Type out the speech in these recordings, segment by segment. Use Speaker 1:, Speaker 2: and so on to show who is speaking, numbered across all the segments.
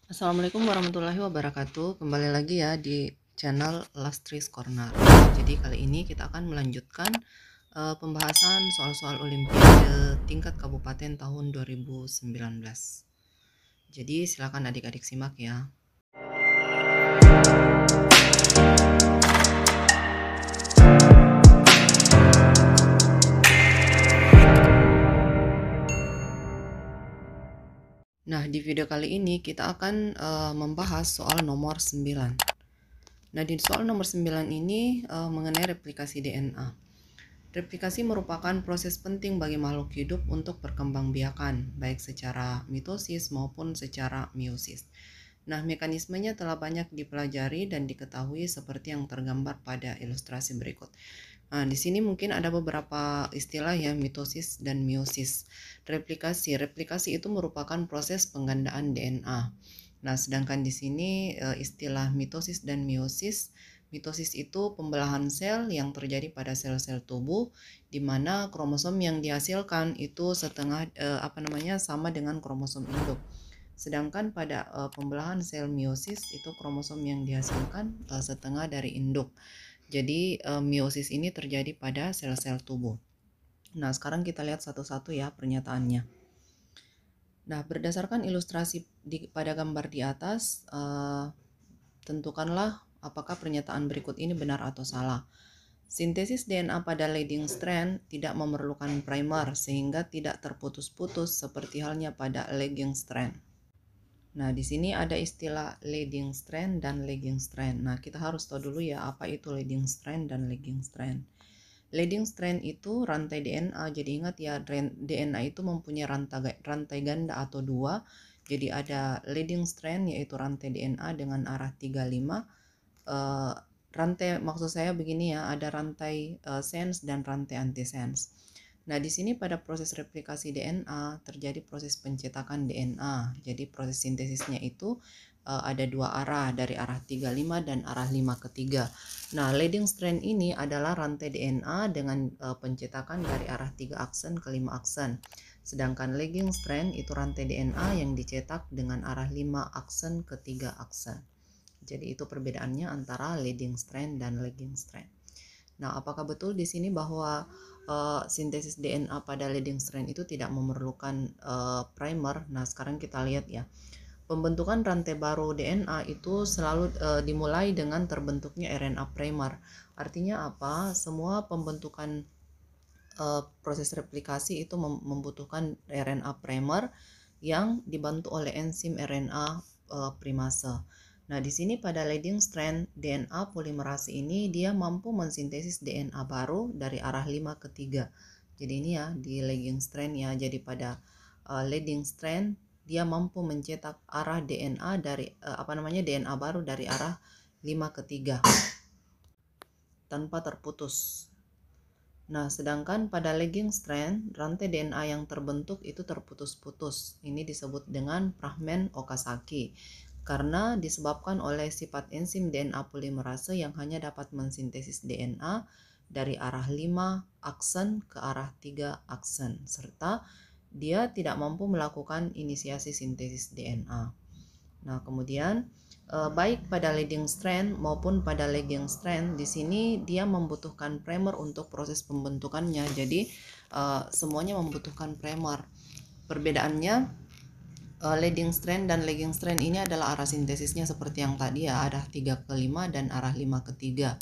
Speaker 1: Assalamualaikum warahmatullahi wabarakatuh. Kembali lagi ya di channel Lastris Corner. Jadi kali ini kita akan melanjutkan pembahasan soal-soal Olimpiade tingkat kabupaten tahun 2019. Jadi silakan adik-adik simak ya. Nah, di video kali ini kita akan membahas soal nomor 9. Nah, di soal nomor 9 ini mengenai replikasi DNA. Replikasi merupakan proses penting bagi makhluk hidup untuk perkembangbiakan, baik secara mitosis maupun secara meiosis. Nah, mekanismenya telah banyak dipelajari dan diketahui seperti yang tergambar pada ilustrasi berikut. Nah, di sini mungkin ada beberapa istilah ya, mitosis dan meiosis. Replikasi itu merupakan proses penggandaan DNA. Nah, sedangkan di sini istilah mitosis dan meiosis. Mitosis itu pembelahan sel yang terjadi pada sel-sel tubuh, di mana kromosom yang dihasilkan itu sama dengan kromosom induk. Sedangkan pada pembelahan sel meiosis itu kromosom yang dihasilkan setengah dari induk. Jadi meiosis ini terjadi pada sel-sel tubuh. Nah, sekarang kita lihat satu-satu ya pernyataannya. Nah, berdasarkan ilustrasi pada gambar di atas, tentukanlah apakah pernyataan berikut ini benar atau salah. Sintesis DNA pada leading strand tidak memerlukan primer sehingga tidak terputus-putus seperti halnya pada lagging strand. Nah, di sini ada istilah leading strand dan lagging strand. Nah, kita harus tahu dulu ya apa itu leading strand dan lagging strand. Leading strand itu rantai DNA. Jadi ingat ya, DNA itu mempunyai rantai ganda atau dua. Jadi ada leading strand yaitu rantai DNA dengan arah 35. Rantai maksud saya begini ya, ada rantai sense dan rantai antisense. Nah, di sini pada proses replikasi DNA terjadi proses pencetakan DNA. Jadi proses sintesisnya itu ada dua arah, dari arah 35 dan arah 5 ke 3. Nah, leading strand ini adalah rantai DNA dengan pencetakan dari arah 3 aksen ke 5 aksen. Sedangkan lagging strand itu rantai DNA yang dicetak dengan arah 5 aksen ke 3 aksen. Jadi itu perbedaannya antara leading strand dan lagging strand. Nah, apakah betul di sini bahwa sintesis DNA pada leading strand itu tidak memerlukan primer? Nah, sekarang kita lihat ya. Pembentukan rantai baru DNA itu selalu dimulai dengan terbentuknya RNA primer. Artinya apa? Semua pembentukan proses replikasi itu membutuhkan RNA primer yang dibantu oleh enzim RNA primase. Nah, di sini pada leading strand DNA polimerase ini dia mampu mensintesis DNA baru dari arah 5 ke 3. Jadi ini ya di lagging strand ya. Jadi pada leading strand dia mampu mencetak arah DNA dari DNA baru dari arah 5 ke 3 tanpa terputus. Nah, sedangkan pada lagging strand, rantai DNA yang terbentuk itu terputus-putus. Ini disebut dengan fragmen Okazaki karena disebabkan oleh sifat enzim DNA polimerase yang hanya dapat mensintesis DNA dari arah 5 aksen ke arah 3 aksen, serta dia tidak mampu melakukan inisiasi sintesis DNA. Nah, kemudian baik pada leading strand maupun pada lagging strand, di sini dia membutuhkan primer untuk proses pembentukannya. Jadi semuanya membutuhkan primer. Perbedaannya leading strand dan lagging strand ini adalah arah sintesisnya seperti yang tadi ya, arah 3 ke 5 dan arah 5 ke 3,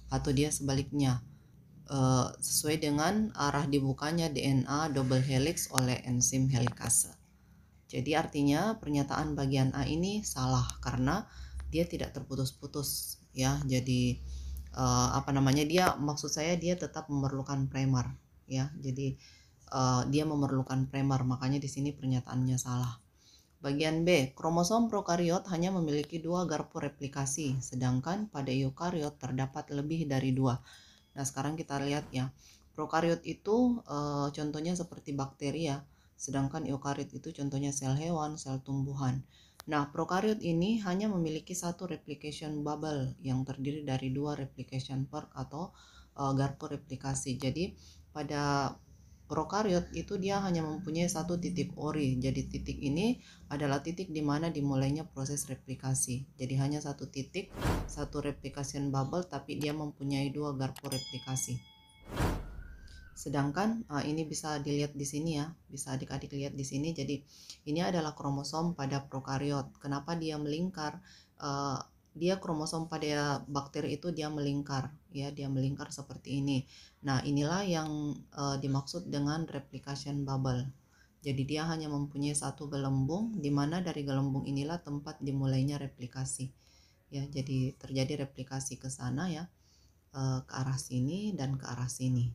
Speaker 1: atau dia sebaliknya sesuai dengan arah dibukanya DNA double helix oleh enzim helikase. Jadi artinya pernyataan bagian A ini salah karena dia tidak terputus-putus ya. Jadi dia tetap memerlukan primer ya. Jadi dia memerlukan primer, makanya di sini pernyataannya salah. Bagian B, kromosom prokariot hanya memiliki 2 garpu replikasi, sedangkan pada eukariot terdapat lebih dari 2. Nah, sekarang kita lihat ya. Prokariot itu contohnya seperti bakteri ya, sedangkan eukariot itu contohnya sel hewan, sel tumbuhan. Nah, prokariot ini hanya memiliki satu replication bubble yang terdiri dari 2 replication fork atau garpu replikasi. Jadi pada prokariot itu dia hanya mempunyai satu titik ori. Jadi titik ini adalah titik di mana dimulainya proses replikasi. Jadi hanya satu titik, satu replication bubble, tapi dia mempunyai dua garpu replikasi. Sedangkan ini bisa dilihat di sini ya, bisa adik-adik lihat di sini. Jadi ini adalah kromosom pada prokariot. Kenapa dia melingkar? Dia kromosom pada bakteri itu dia melingkar, ya, dia melingkar seperti ini. Nah, inilah yang dimaksud dengan replication bubble. Jadi dia hanya mempunyai satu gelembung, di mana dari gelembung inilah tempat dimulainya replikasi. Ya, jadi terjadi replikasi ke sana ya, ke arah sini dan ke arah sini.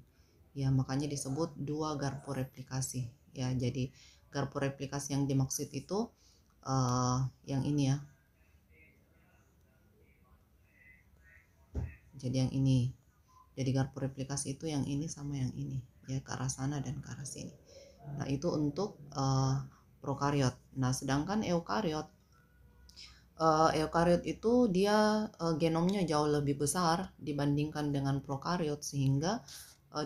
Speaker 1: Ya, makanya disebut dua garpu replikasi. Ya, jadi garpu replikasi yang dimaksud itu yang ini ya. Jadi yang ini. Jadi garpu replikasi itu yang ini sama yang ini, ya, ke arah sana dan ke arah sini. Nah, itu untuk prokariot. Nah, sedangkan eukariot itu dia genomnya jauh lebih besar dibandingkan dengan prokariot, sehingga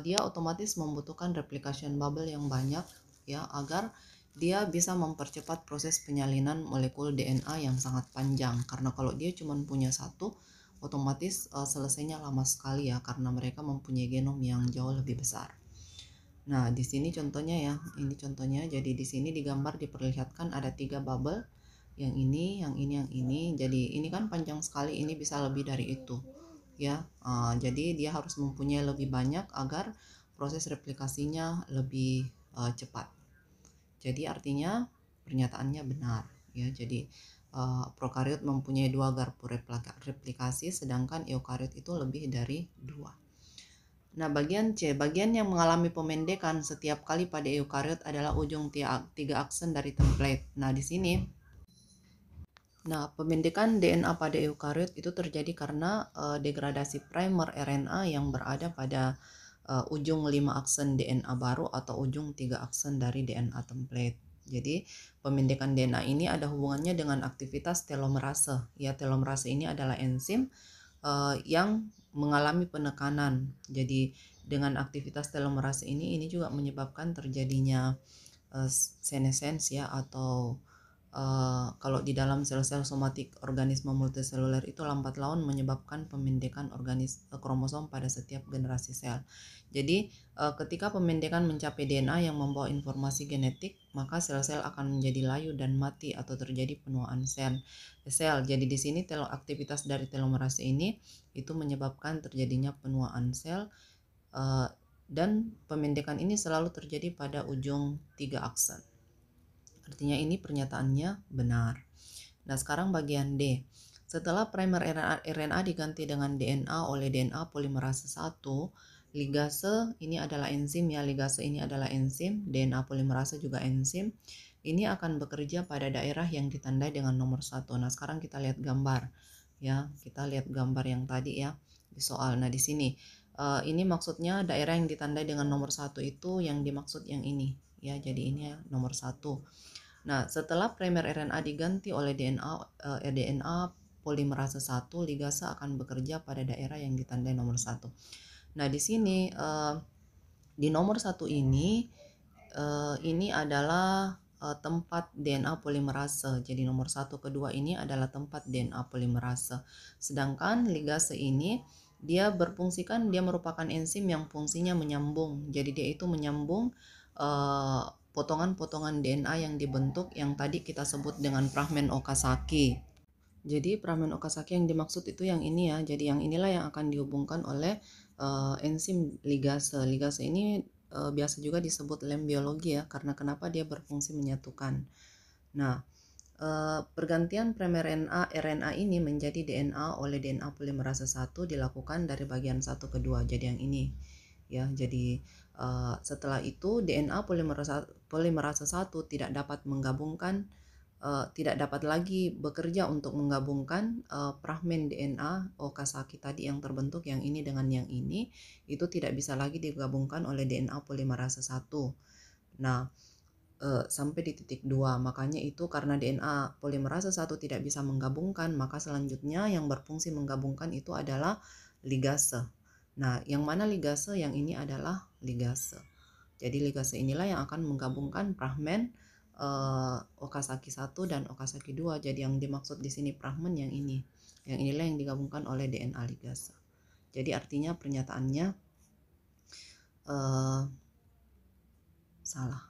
Speaker 1: dia otomatis membutuhkan replication bubble yang banyak ya, agar dia bisa mempercepat proses penyalinan molekul DNA yang sangat panjang. Karena kalau dia cuma punya satu, otomatis selesainya lama sekali ya, karena mereka mempunyai genom yang jauh lebih besar. Nah, di sini contohnya ya, ini contohnya. Jadi di sini digambar diperlihatkan ada 3 bubble, yang ini, yang ini, yang ini. Jadi ini kan panjang sekali, ini bisa lebih dari itu ya. Jadi dia harus mempunyai lebih banyak agar proses replikasinya lebih cepat. Jadi artinya pernyataannya benar ya. Jadi prokariot mempunyai 2 garpu replikasi, sedangkan eukariot itu lebih dari 2. Nah, bagian C, bagian yang mengalami pemendekan setiap kali pada eukariot adalah ujung 3 aksen dari template. Nah, di sini pemendekan DNA pada eukariot itu terjadi karena degradasi primer RNA yang berada pada ujung 5 aksen DNA baru atau ujung 3 aksen dari DNA template. Jadi pemendekan DNA ini ada hubungannya dengan aktivitas telomerase. Ya, telomerase ini adalah enzim yang mengalami penekanan. Jadi dengan aktivitas telomerase ini juga menyebabkan terjadinya senesens ya, atau kalau di dalam sel-sel somatik organisme multiseluler itu lambat laun menyebabkan pemendekan kromosom pada setiap generasi sel. Jadi ketika pemendekan mencapai DNA yang membawa informasi genetik, maka sel-sel akan menjadi layu dan mati atau terjadi penuaan sel. Jadi di sini aktivitas dari telomerase ini itu menyebabkan terjadinya penuaan sel, dan pemendekan ini selalu terjadi pada ujung 3 aksen. Artinya ini pernyataannya benar. Nah, sekarang bagian D. Setelah primer RNA diganti dengan DNA oleh DNA polimerase 1, ligase ini adalah enzim ya, ligase ini adalah enzim, DNA polimerase juga enzim. Ini akan bekerja pada daerah yang ditandai dengan nomor 1. Nah, sekarang kita lihat gambar ya. Kita lihat gambar yang tadi ya di soal. Nah, di sini ini maksudnya daerah yang ditandai dengan nomor 1 itu yang dimaksud yang ini ya. Jadi ini ya, nomor 1. Nah, setelah primer RNA diganti oleh DNA polimerase 1, ligase akan bekerja pada daerah yang ditandai nomor 1. Nah, di sini di nomor 1 ini adalah tempat DNA polimerase. Jadi nomor 1 kedua ini adalah tempat DNA polimerase. Sedangkan ligase ini dia merupakan enzim yang fungsinya menyambung. Jadi dia itu menyambung potongan-potongan DNA yang dibentuk yang tadi kita sebut dengan fragmen Okazaki. Jadi fragmen Okazaki yang dimaksud itu yang ini ya. Jadi yang inilah yang akan dihubungkan oleh enzim ligase. Ligase ini biasa juga disebut lem biologi ya, karena kenapa dia berfungsi menyatukan. Nah, pergantian primer RNA ini menjadi DNA oleh DNA polimerase 1 dilakukan dari bagian 1 ke 2. Jadi yang ini ya. Jadi setelah itu DNA polimerase 1 tidak dapat lagi bekerja untuk menggabungkan fragmen DNA Okazaki tadi yang terbentuk yang ini dengan yang ini, itu tidak bisa lagi digabungkan oleh DNA polimerase 1. Nah, sampai di titik 2. Makanya itu karena DNA polimerase 1 tidak bisa menggabungkan, maka selanjutnya yang berfungsi menggabungkan itu adalah ligase. Nah, yang mana ligase? Yang ini adalah ligase. Jadi ligase inilah yang akan menggabungkan fragmen Okazaki 1 dan Okazaki 2. Jadi yang dimaksud di sini fragmen yang ini. Yang inilah yang digabungkan oleh DNA ligase. Jadi artinya pernyataannya salah.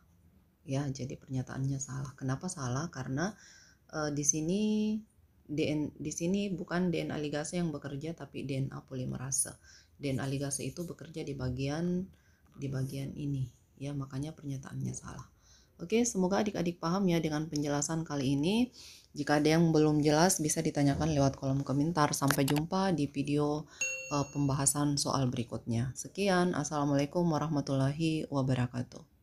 Speaker 1: Ya, jadi pernyataannya salah. Kenapa salah? Karena di sini bukan DNA ligase yang bekerja, tapi DNA polimerase. DNA ligase itu bekerja di bagian ini, ya, makanya pernyataannya salah. Oke, semoga adik-adik paham ya dengan penjelasan kali ini. Jika ada yang belum jelas bisa ditanyakan lewat kolom komentar. Sampai jumpa di video pembahasan soal berikutnya. Sekian, assalamualaikum warahmatullahi wabarakatuh.